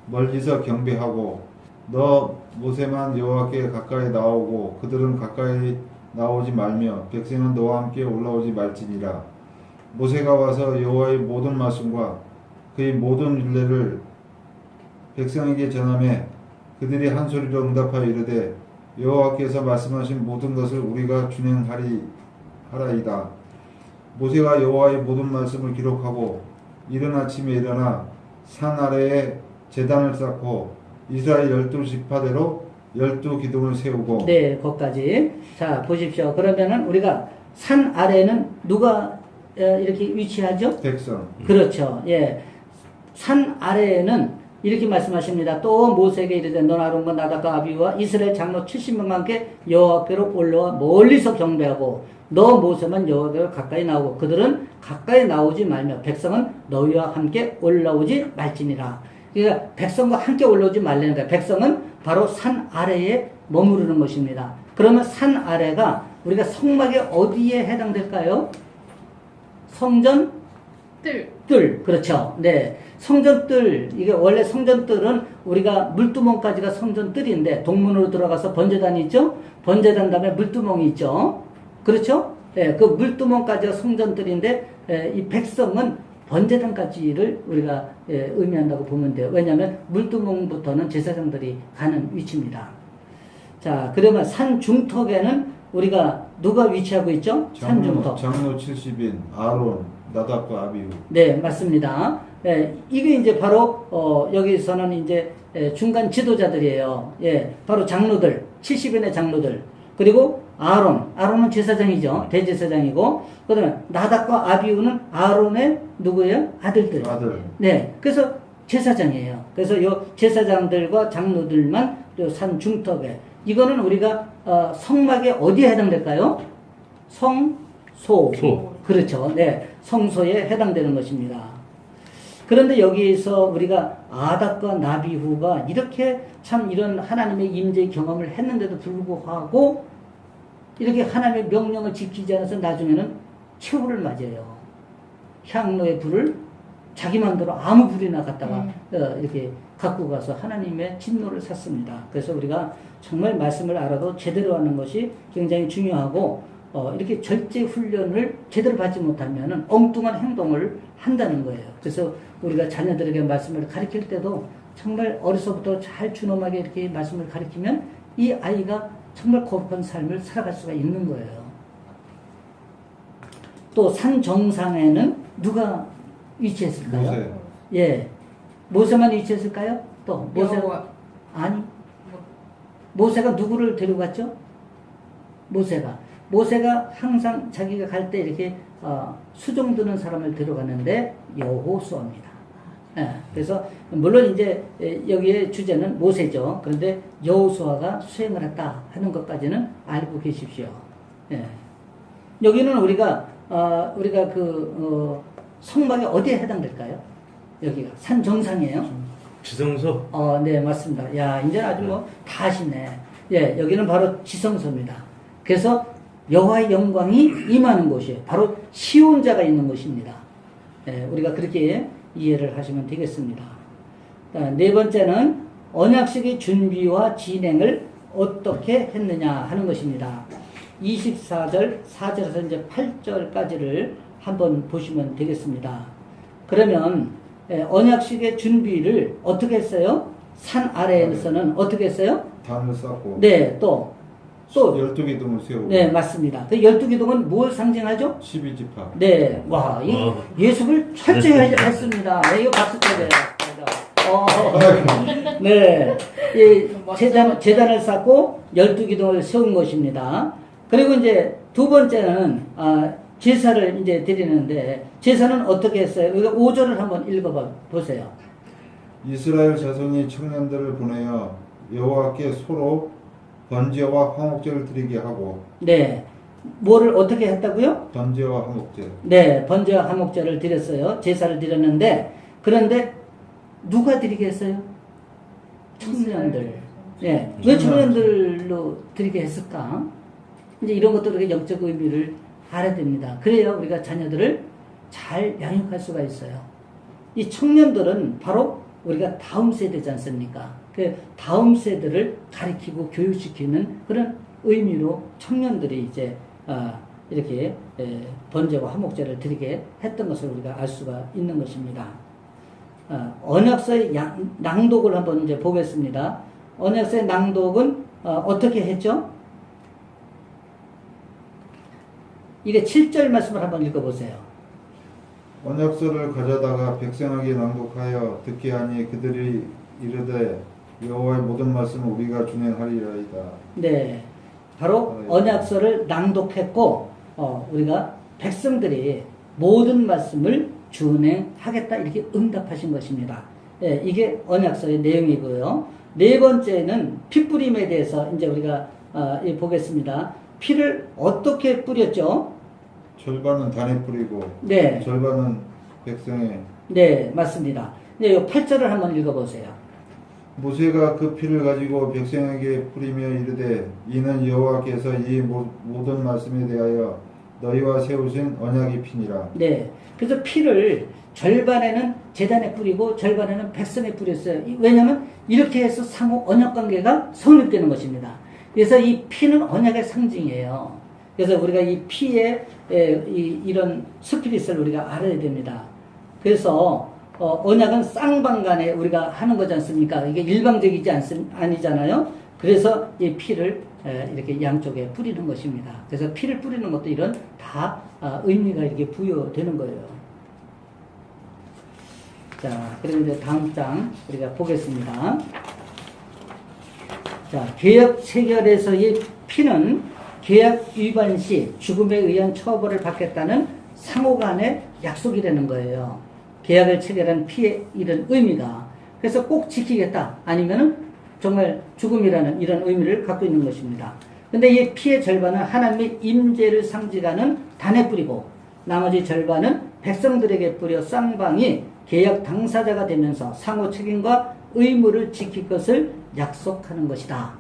멀리서 경배하고 너 모세만 여호와께 가까이 나오고 그들은 가까이 나오지 말며 백성은 너와 함께 올라오지 말지니라. 모세가 와서 여호와의 모든 말씀과 그의 모든 율례를 백성에게 전하매 그들이 한 소리로 응답하여 이르되 여호와께서 말씀하신 모든 것을 우리가 준행하리이다. 모세가 여호와의 모든 말씀을 기록하고 이른 아침에 일어나 산 아래에 제단을 쌓고 이스라엘 12지파대로 12기둥을 세우고. 네, 거기까지. 자, 보십시오. 그러면은 우리가 산 아래는 누가 이렇게 위치하죠? 백성. 그렇죠. 예. 산 아래에는 이렇게 말씀하십니다. 또 모세에게 이르되 너는 아론과 나답과 아비후와 이스라엘 장로 70명과 함께 여호와께로 올라와 멀리서 경배하고 너 모세만 여호와께로 가까이 나오고 그들은 가까이 나오지 말며 백성은 너희와 함께 올라오지 말지니라. 그러니까 백성과 함께 올라오지 말라는 거예요. 백성은 바로 산 아래에 머무르는 것입니다. 그러면 산 아래가 우리가 성막의 어디에 해당될까요? 성전 뜰. 그렇죠. 네. 성전뜰. 이게 원래 성전뜰은 우리가 물두멍까지가 성전뜰인데 동문으로 들어가서 번제단이 있죠? 번제단 다음에 물두멍이 있죠? 그렇죠? 네. 그 물두멍까지가 성전뜰인데 이 백성은 번제단까지를 우리가 의미한다고 보면 돼요. 왜냐하면 물두멍부터는 제사장들이 가는 위치입니다. 자, 그러면 산 중턱에는 우리가 누가 위치하고 있죠? 산 중턱. 장로 70인 아론, 나답과 아비후. 네, 맞습니다. 이게 이제 바로 여기서는 이제 중간 지도자들이에요. 바로 장로들, 70인의 장로들. 그리고 아론은 제사장이죠. 대제사장이고, 그다음에 나답과 아비후는 아론의 누구예요? 아들. 네, 그래서 제사장이에요. 그래서 요 제사장들과 장로들만 요 산 중턱에. 이거는 우리가 성막에 어디에 해당될까요? 성소. 그렇죠. 네, 성소에 해당되는 것입니다. 그런데 여기에서 우리가 아닥과 나비후가 이렇게 참 이런 하나님의 임재 경험을 했는데도 불구하고 이렇게 하나님의 명령을 지키지 않아서 나중에는 최후를 맞이해요. 향로의 불을 자기 마음대로 아무 불이나 갖다가 이렇게 갖고 가서 하나님의 진노를 샀습니다. 그래서 우리가 정말 말씀을 알아도 제대로 하는 것이 굉장히 중요하고 이렇게 절제 훈련을 제대로 받지 못하면 엉뚱한 행동을 한다는 거예요. 그래서 우리가 자녀들에게 말씀을 가르칠 때도 정말 어려서부터 잘 준엄하게 이렇게 말씀을 가르치면 이 아이가 정말 거룩한 삶을 살아갈 수가 있는 거예요. 또 산 정상에는 누가 위치했을까요? 모세. 예, 모세만 위치했을까요? 또 모세가 아니 모세가 누구를 데려갔죠? 모세가 항상 자기가 갈 때 이렇게 수종 드는 사람을 데려갔는데 여호수아입니다. 예, 그래서 물론 이제 여기에 주제는 모세죠. 그런데 여호수아가 수행을 했다 하는 것까지는 알고 계십시오. 예. 여기는 우리가 성막이 어디에 해당될까요? 여기가 산 정상이에요. 지성소. 네, 맞습니다. 야, 이제 아주 다 아시네. 예, 여기는 바로 지성소입니다. 그래서 여호와의 영광이 임하는 곳이에요. 바로 시온자가 있는 곳입니다. 예, 우리가 그렇게 이해를 하시면 되겠습니다. 네 번째는 언약식의 준비와 진행을 어떻게 했느냐 하는 것입니다. 24절, 4절에서 이제 8절까지를 한번 보시면 되겠습니다. 그러면 언약식의 준비를 어떻게 했어요? 산 아래에서는 어떻게 했어요? 단을 쌓고. 네, 또 12기둥을 세우고. 네, 맞습니다. 그 12기둥은 뭘 상징하죠? 12지파. 네, 와, 이 예습을 철저히 했습니다. 네, 이거 박수 쳐줘요. 네, 이 제단을 쌓고 12기둥을 세운 것입니다. 그리고 이제 두 번째는 제사를 이제 드리는데 제사는 어떻게 했어요? 우리가 5절을 한번 읽어봐 보세요. 이스라엘 자손이 청년들을 보내어 여호와께 소로 번제와 화목제를 드리게 하고. 네, 뭐를 어떻게 했다고요? 번제와 화목제. 네, 번제와 화목제를 드렸어요. 제사를 드렸는데 그런데 누가 드리게 했어요? 청년들. 네, 왜 청년들로 드리게 했을까? 이제 이런 것들의 영적 의미를 알아야 됩니다. 그래야 우리가 자녀들을 잘 양육할 수가 있어요. 이 청년들은 바로 우리가 다음 세대지 않습니까? 그 다음 세대를 가리키고 교육시키는 그런 의미로 청년들이 이제 이렇게 번제와 화목제를 드리게 했던 것을 우리가 알 수가 있는 것입니다. 언약서의 낭독을 한번 이제 보겠습니다. 언약서의 낭독은 어떻게 했죠? 이게 7절 말씀을 한번 읽어보세요. 언약서를 가져다가 백성에게 낭독하여 듣게 하니 그들이 이르되 여호와의 모든 말씀을 우리가 준행하리이다. 네, 바로 언약서를 낭독했고 우리가 백성들이 모든 말씀을 준행하겠다 이렇게 응답하신 것입니다. 네, 이게 언약서의 내용이고요. 네 번째는 피 뿌림에 대해서 이제 우리가 보겠습니다. 피를 어떻게 뿌렸죠? 절반은 단에 뿌리고. 네. 절반은 백성에. 네, 맞습니다. 네, 요 8절을 한번 읽어보세요. 모세가 그 피를 가지고 백성에게 뿌리며 이르되 이는 여호와께서 이 모든 말씀에 대하여 너희와 세우신 언약의 피니라. 네, 그래서 피를 절반에는 제단에 뿌리고 절반에는 백성에 뿌렸어요. 왜냐하면 이렇게 해서 상호 언약 관계가 성립되는 것입니다. 그래서 이 피는 언약의 상징이에요. 그래서 우리가 이 피에 이런 스피릿을 우리가 알아야 됩니다. 그래서 언약은 쌍방간에 우리가 하는 거지 않습니까? 이게 일방적이지 아니잖아요. 그래서 이 피를 이렇게 양쪽에 뿌리는 것입니다. 그래서 피를 뿌리는 것도 이런 다 의미가 이렇게 부여되는 거예요. 자, 그리고 이제 다음 장 우리가 보겠습니다. 자, 계약 체결에서의 피는 계약 위반 시 죽음에 의한 처벌을 받겠다는 상호간의 약속이라는 거예요. 계약을 체결한 피의 이런 의미가. 그래서 꼭 지키겠다. 아니면은 정말 죽음이라는 이런 의미를 갖고 있는 것입니다. 근데 이 피의 절반은 하나님의 임재를 상징하는 단에 뿌리고 나머지 절반은 백성들에게 뿌려 쌍방이 계약 당사자가 되면서 상호 책임과 의무를 지킬 것을 약속하는 것이다.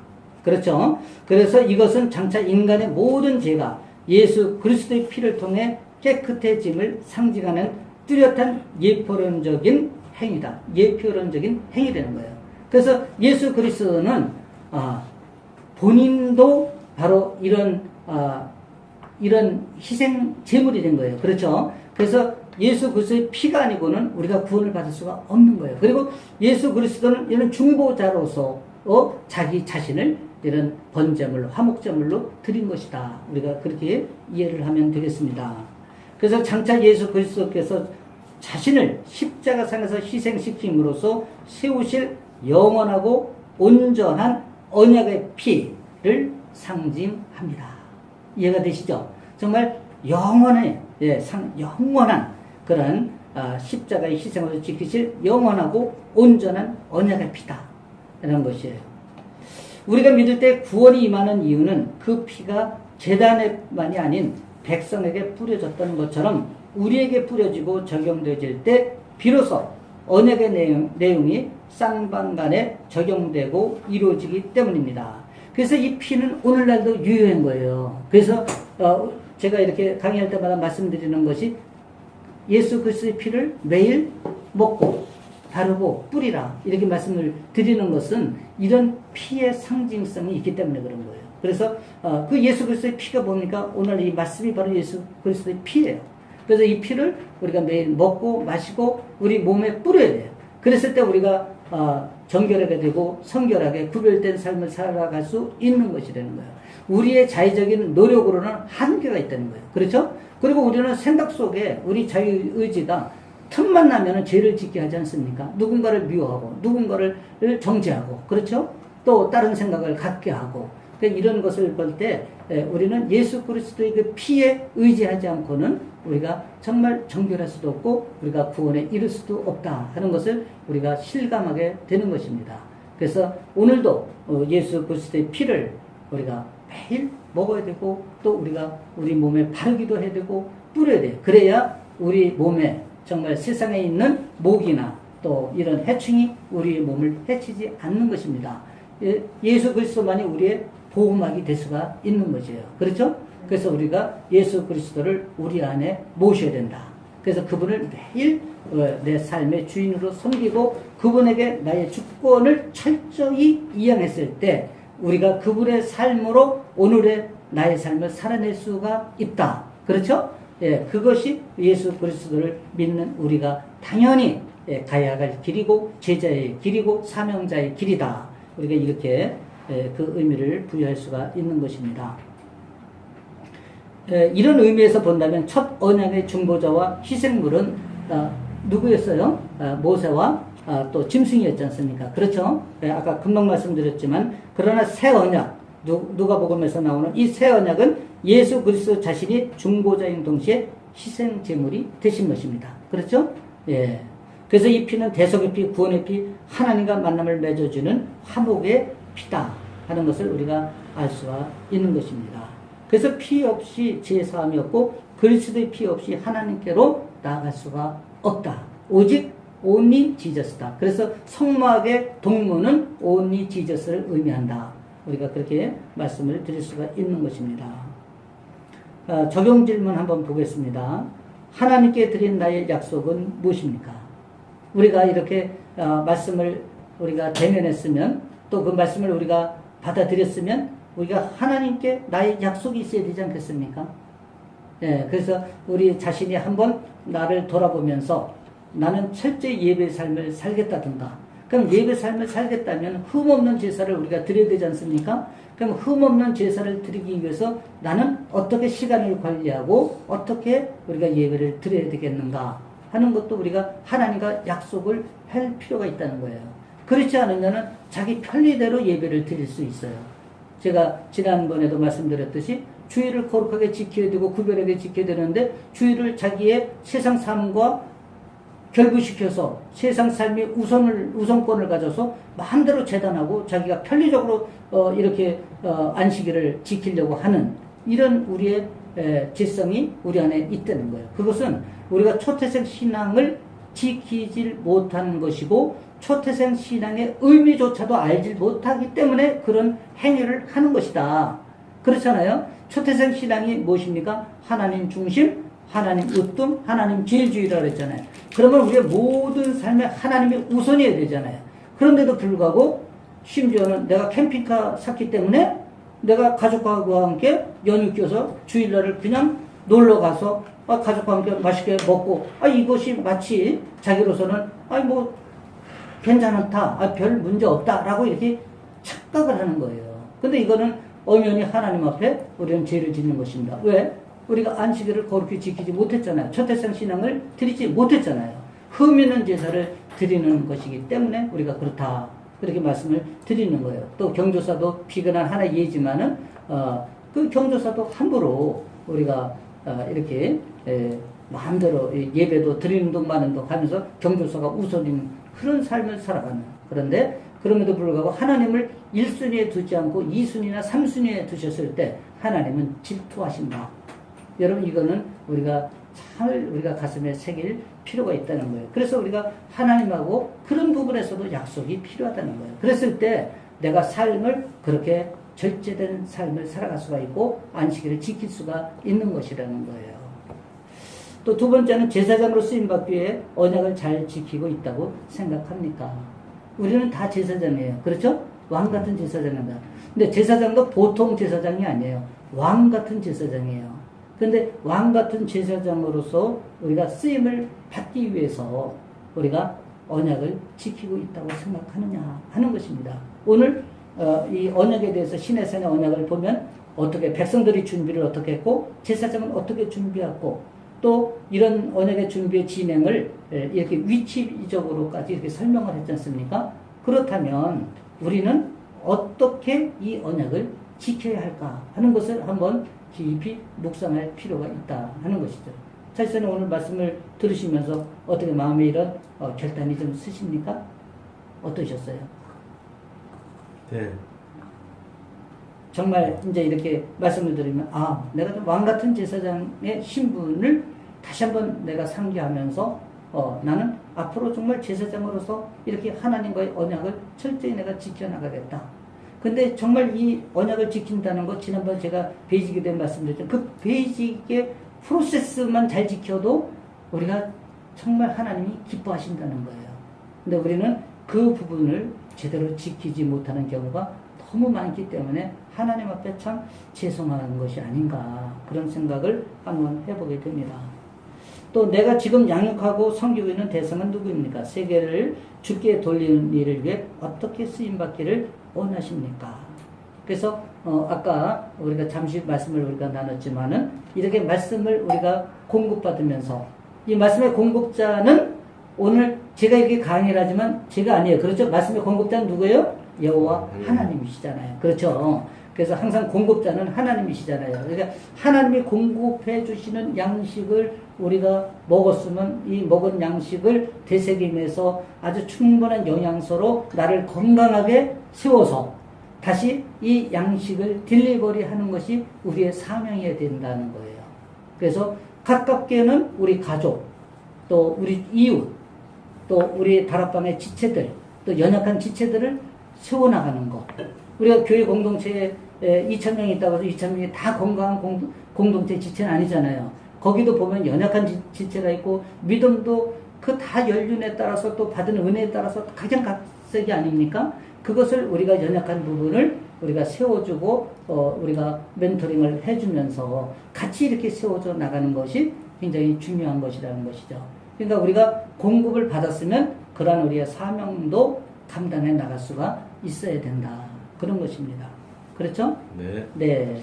그렇죠? 그래서 이것은 장차 인간의 모든 죄가 예수 그리스도의 피를 통해 깨끗해짐을 상징하는 뚜렷한 예표론적인 행위다. 예표론적인 행위라는 거예요. 그래서 예수 그리스도는 본인도 바로 이런 희생 제물이 된 거예요. 그렇죠? 그래서 예수 그리스도의 피가 아니고는 우리가 구원을 받을 수가 없는 거예요. 그리고 예수 그리스도는 이런 중보자로서 자기 자신을 이런 번제물, 화목제물로 드린 것이다. 우리가 그렇게 이해를 하면 되겠습니다. 그래서 장차 예수 그리스도께서 자신을 십자가상에서 희생시킴으로써 세우실 영원하고 온전한 언약의 피를 상징합니다. 이해가 되시죠? 정말 영원한 그런 십자가의 희생으로 지키실 영원하고 온전한 언약의 피다. 이런 것이에요. 우리가 믿을 때 구원이 임하는 이유는 그 피가 제단에만이 아닌 백성에게 뿌려졌다는 것처럼 우리에게 뿌려지고 적용되어질 때 비로소 언약의 내용이 쌍방간에 적용되고 이루어지기 때문입니다. 그래서 이 피는 오늘날도 유효한 거예요. 그래서 제가 이렇게 강의할 때마다 말씀드리는 것이 예수 그리스도의 피를 매일 먹고 바르고 뿌리라 이렇게 말씀을 드리는 것은 이런 피의 상징성이 있기 때문에 그런 거예요. 그래서 그 예수 그리스도의 피가 뭡니까? 오늘 이 말씀이 바로 예수 그리스도의 피예요. 그래서 이 피를 우리가 매일 먹고 마시고 우리 몸에 뿌려야 돼요. 그랬을 때 우리가 정결하게 되고 성결하게 구별된 삶을 살아갈 수 있는 것이라는 거예요. 우리의 자의적인 노력으로는 한계가 있다는 거예요. 그렇죠? 그리고 우리는 생각 속에 우리 자유의지가 틈만 나면 죄를 짓게 하지 않습니까? 누군가를 미워하고 누군가를 정죄하고 그렇죠? 또 다른 생각을 갖게 하고 이런 것을 볼 때 우리는 예수 그리스도의 그 피에 의지하지 않고는 우리가 정말 정결할 수도 없고 우리가 구원에 이를 수도 없다 하는 것을 우리가 실감하게 되는 것입니다. 그래서 오늘도 예수 그리스도의 피를 우리가 매일 먹어야 되고 또 우리가 우리 몸에 바르기도 해야 되고 뿌려야 돼요. 그래야 우리 몸에 정말 세상에 있는 모기나 또 이런 해충이 우리의 몸을 해치지 않는 것입니다. 예수 그리스도만이 우리의 보호막이 될 수가 있는 것이에요. 그렇죠? 그래서 우리가 예수 그리스도를 우리 안에 모셔야 된다. 그래서 그분을 매일 내 삶의 주인으로 섬기고 그분에게 나의 주권을 철저히 이양했을 때 우리가 그분의 삶으로 오늘의 나의 삶을 살아낼 수가 있다. 그렇죠? 예, 그것이 예수 그리스도를 믿는 우리가 당연히 가야 할 길이고 제자의 길이고 사명자의 길이다. 우리가 이렇게 그 의미를 부여할 수가 있는 것입니다. 이런 의미에서 본다면 첫 언약의 중보자와 희생물은 누구였어요? 모세와 또 짐승이었지 않습니까? 그렇죠? 아까 금방 말씀드렸지만 그러나 새 언약 누가복음에서 나오는 이 새 언약은 예수 그리스도 자신이 중보자인 동시에 희생 제물이 되신 것입니다. 그렇죠? 예. 그래서 이 피는 대속의 피, 구원의 피, 하나님과 만남을 맺어주는 화목의 피다 하는 것을 우리가 알 수가 있는 것입니다. 그래서 피 없이 죄 사함이 없고 그리스도의 피 없이 하나님께로 나아갈 수가 없다. 오직 only Jesus다. 그래서 성막의 동문은 only Jesus를 의미한다. 우리가 그렇게 말씀을 드릴 수가 있는 것입니다. 적용 질문 한번 보겠습니다. 하나님께 드린 나의 약속은 무엇입니까? 우리가 이렇게 말씀을 우리가 대면했으면 또 그 말씀을 우리가 받아들였으면 우리가 하나님께 나의 약속이 있어야 되지 않겠습니까? 예, 그래서 우리 자신이 한번 나를 돌아보면서 나는 철저히 예배의 삶을 살겠다든가 그럼 예배 삶을 살겠다면 흠없는 제사를 우리가 드려야 되지 않습니까? 그럼 흠없는 제사를 드리기 위해서 나는 어떻게 시간을 관리하고 어떻게 우리가 예배를 드려야 되겠는가 하는 것도 우리가 하나님과 약속을 할 필요가 있다는 거예요. 그렇지 않으면 자기 편리대로 예배를 드릴 수 있어요. 제가 지난번에도 말씀드렸듯이 주일을 거룩하게 지켜야 되고 구별하게 지켜야 되는데 주일을 자기의 세상 삶과 결부시켜서 세상 삶의 우선권을 가져서 마음대로 재단하고 자기가 편리적으로 이렇게 안식일을 지키려고 하는 이런 우리의 지성이 우리 안에 있다는 거예요. 그것은 우리가 초태생 신앙을 지키질 못하는 것이고 초태생 신앙의 의미조차도 알지 못하기 때문에 그런 행위를 하는 것이다. 그렇잖아요. 초태생 신앙이 무엇입니까? 하나님 중심, 하나님 으뜸, 하나님 제일주의라고 했잖아요. 그러면 우리의 모든 삶에 하나님이 우선이어야 되잖아요. 그런데도 불구하고 심지어는 내가 캠핑카 샀기 때문에 내가 가족과 함께 연휴 껴서 주일날을 그냥 놀러 가서 가족과 함께 맛있게 먹고 이것이 마치 자기로서는 뭐 괜찮다, 별 문제 없다라고 이렇게 착각을 하는 거예요. 근데 이거는 엄연히 하나님 앞에 우리는 죄를 짓는 것입니다. 왜? 우리가 안식일을 거룩히 지키지 못했잖아요. 초태생 신앙을 드리지 못했잖아요. 흠 있는 제사를 드리는 것이기 때문에 우리가 그렇다. 그렇게 말씀을 드리는 거예요. 또 경조사도 비근한 하나의 예지만은 그 경조사도 함부로 우리가 이렇게 마음대로 예배도 드리는 동 마는 동 하면서 경조사가 우선인 그런 삶을 살아가는. 그런데 그럼에도 불구하고 하나님을 1순위에 두지 않고 2순위나 3순위에 두셨을 때 하나님은 질투하신다. 여러분 이거는 우리가 잘 우리가 가슴에 새길 필요가 있다는 거예요. 그래서 우리가 하나님하고 그런 부분에서도 약속이 필요하다는 거예요. 그랬을 때 내가 삶을 그렇게 절제된 삶을 살아갈 수가 있고 안식일을 지킬 수가 있는 것이라는 거예요. 또 두 번째는 제사장으로 쓰임받기 위해 언약을 잘 지키고 있다고 생각합니까? 우리는 다 제사장이에요. 그렇죠? 왕 같은 제사장입니다. 근데 제사장도 보통 제사장이 아니에요. 왕 같은 제사장이에요. 근데 왕 같은 제사장으로서 우리가 쓰임을 받기 위해서 우리가 언약을 지키고 있다고 생각하느냐 하는 것입니다. 오늘 이 언약에 대해서 시내산의 언약을 보면 어떻게 백성들이 준비를 어떻게 했고 제사장은 어떻게 준비했고 또 이런 언약의 준비의 진행을 이렇게 위치적으로까지 이렇게 설명을 했지 않습니까? 그렇다면 우리는 어떻게 이 언약을 지켜야 할까 하는 것을 한번 깊이 묵상할 필요가 있다 하는 것이죠. 사실은 오늘 말씀을 들으시면서 어떻게 마음에 이런 결단이 좀 쓰십니까? 어떠셨어요? 네. 정말 이제 이렇게 말씀을 드리면 내가 좀 왕 같은 제사장의 신분을 다시 한번 내가 상기하면서 나는 앞으로 정말 제사장으로서 이렇게 하나님과의 언약을 철저히 내가 지켜나가겠다. 근데 정말 이 언약을 지킨다는 것 지난번 제가 베이직에 대한 말씀드렸죠. 그 베이직의 프로세스만 잘 지켜도 우리가 정말 하나님이 기뻐하신다는 거예요. 근데 우리는 그 부분을 제대로 지키지 못하는 경우가 너무 많기 때문에 하나님 앞에 참 죄송한 것이 아닌가 그런 생각을 한번 해보게 됩니다. 또 내가 지금 양육하고 섬기고 있는 대상은 누구입니까? 세계를 주께 돌리는 일을 위해 어떻게 쓰임받기를 원하십니까? 그래서 아까 우리가 잠시 말씀을 우리가 나눴지만은 이렇게 말씀을 우리가 공급받으면서 이 말씀의 공급자는 오늘 제가 이렇게 강의를 하지만 제가 아니에요. 그렇죠? 말씀의 공급자는 누구예요? 여호와 하나님이시잖아요. 그렇죠? 그래서 항상 공급자는 하나님이시잖아요. 그러니까 하나님이 공급해 주시는 양식을 우리가 먹었으면 이 먹은 양식을 되새김해서 아주 충분한 영양소로 나를 건강하게 세워서 다시 이 양식을 딜리버리 하는 것이 우리의 사명이어야 된다는 거예요. 그래서 가깝게는 우리 가족, 또 우리 이웃, 또 우리 다락방의 지체들, 또 연약한 지체들을 세워나가는 것. 우리가 교회 공동체에 2,000명이 있다고 해서 2,000명이 다 건강한 공동체 지체는 아니잖아요. 거기도 보면 연약한 지체가 있고 믿음도 그 다 연륜에 따라서 또 받은 은혜에 따라서 각양 각색이 아닙니까? 그것을 우리가 연약한 부분을 우리가 세워주고 우리가 멘토링을 해주면서 같이 이렇게 세워져 나가는 것이 굉장히 중요한 것이라는 것이죠. 그러니까 우리가 공급을 받았으면 그러한 우리의 사명도 감당해 나갈 수가 있어야 된다. 그런 것입니다. 그렇죠? 네. 네.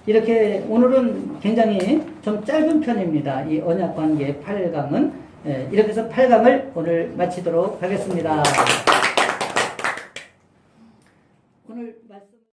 이렇게 오늘은 굉장히 좀 짧은 편입니다. 이 언약관계 8강은. 이렇게 해서 8강을 오늘 마치도록 하겠습니다.